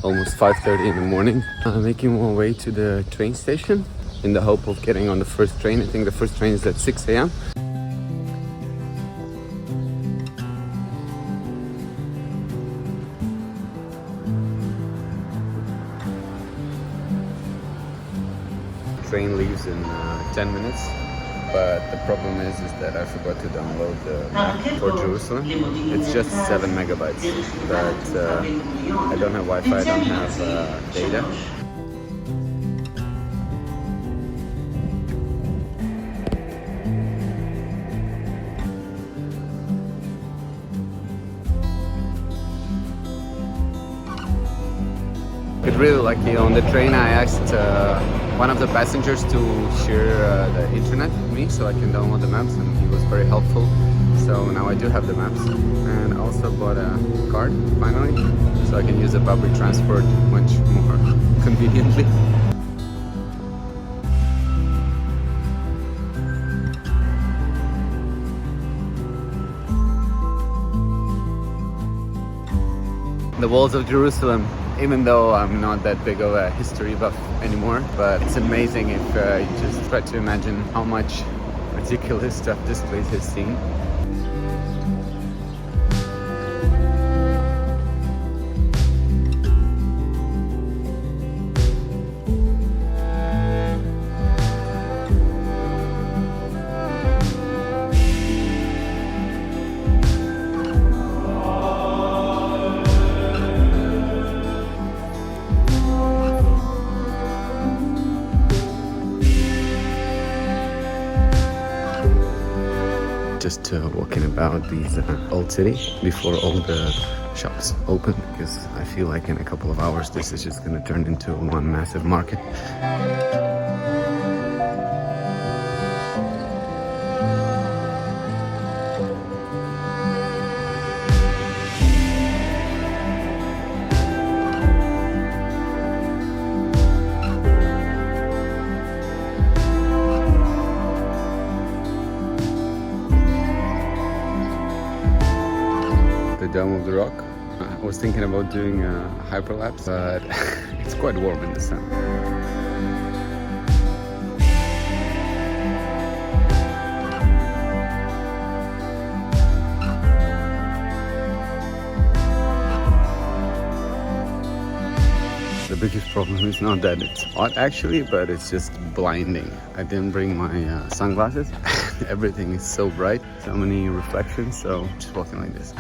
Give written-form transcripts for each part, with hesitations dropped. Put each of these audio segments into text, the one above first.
almost 5:30 in the morning, making my way to the train station in the hope of getting on the first train. I think the first train is at 6 a.m. Train leaves in 10 minutes. But the problem is that I forgot to download the map for Jerusalem. It's just 7 megabytes, but I don't have Wi-Fi, I don't have data. But really lucky. On the train I asked one of the passengers to share the internet with me so I can download the maps, and he was very helpful. So now I do have the maps, and also bought a card finally, so I can use the public transport much more conveniently. The walls of Jerusalem, even though I'm not that big of a history buff anymore, but it's amazing if you just try to imagine how much ridiculous stuff this place has seen. Just walking about these old city before all the shops open, because I feel like in a couple of hours this is just going to turn into one massive market. Dome of the Rock. I was thinking about doing a hyperlapse, but it's quite warm in the sun. The biggest problem is not that it's hot actually, but it's just blinding. I didn't bring my sunglasses. Everything is so bright, so many reflections, so just walking like this.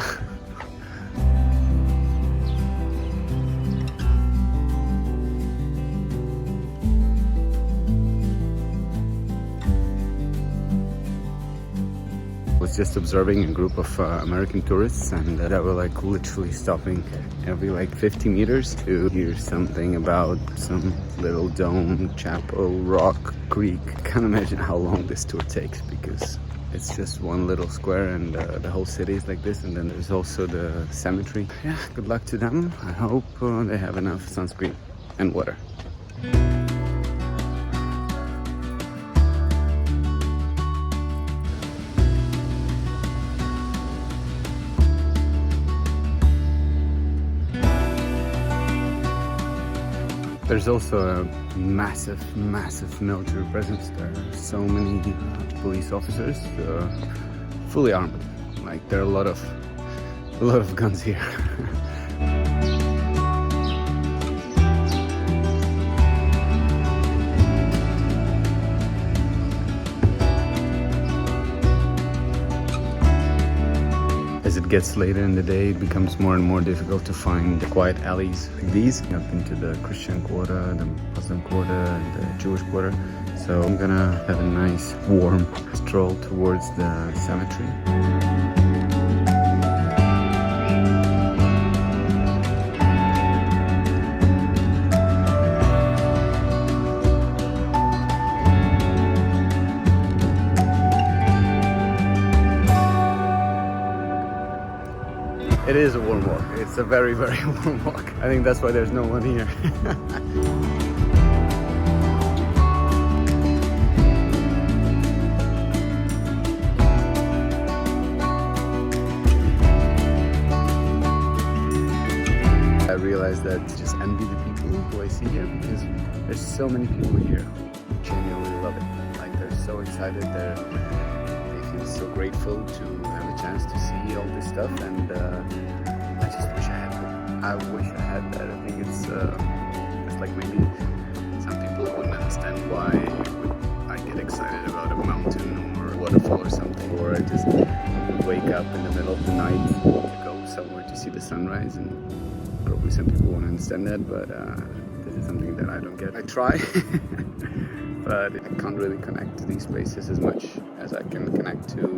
Was just observing a group of American tourists, and they were like literally stopping every like 50 meters to hear something about some little dome, chapel, rock, creek. I can't imagine how long this tour takes, because it's just one little square and the whole city is like this, and then there's also the cemetery. Yeah, good luck to them. I hope they have enough sunscreen and water. There's also a massive military presence. There are so many police officers, fully armed. Like there are a lot of guns here. As it gets later in the day, it becomes more and more difficult to find quiet alleys like these. I've been to the Christian quarter, the Muslim quarter, and the Jewish quarter. So I'm gonna have a nice warm stroll towards the cemetery. It is a warm walk. It's a very warm walk. I think that's why there's no one here. I realized that just envy the people who I see here, because there's so many people here who genuinely love it. Like, they're so excited, they feel so grateful to have a chance to see all this stuff, and I just wish I had that. I wish I had that. I think it's like maybe some people wouldn't understand why I get excited about a mountain or a waterfall or something, or I just wake up in the middle of the night to go somewhere to see the sunrise, and probably some people won't understand that, but this is something that I don't get. I try, but I can't really connect to these places as much as I can connect to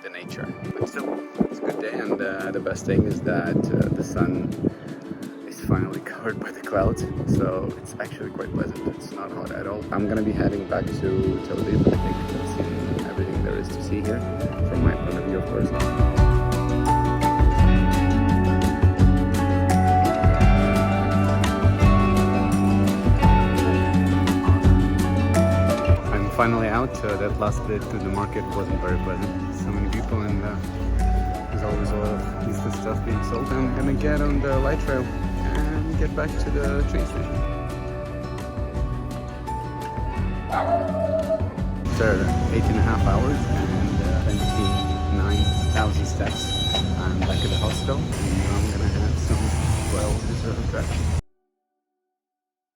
the nature. But still, it's a good day, and the best thing is that the sun is finally covered by the clouds, so it's actually quite pleasant. It's not hot at all. I'm gonna be heading back to Tel Aviv. I think I've seen everything there is to see here, from my point of view, of course. Finally out. That last bit to the market wasn't very pleasant. So many people, and there's always a lot of useless stuff being sold. I'm gonna get on the light rail and get back to the train station. After 8.5 hours and 29,000 steps, I'm back at the hostel, and I'm gonna have some well-deserved rest.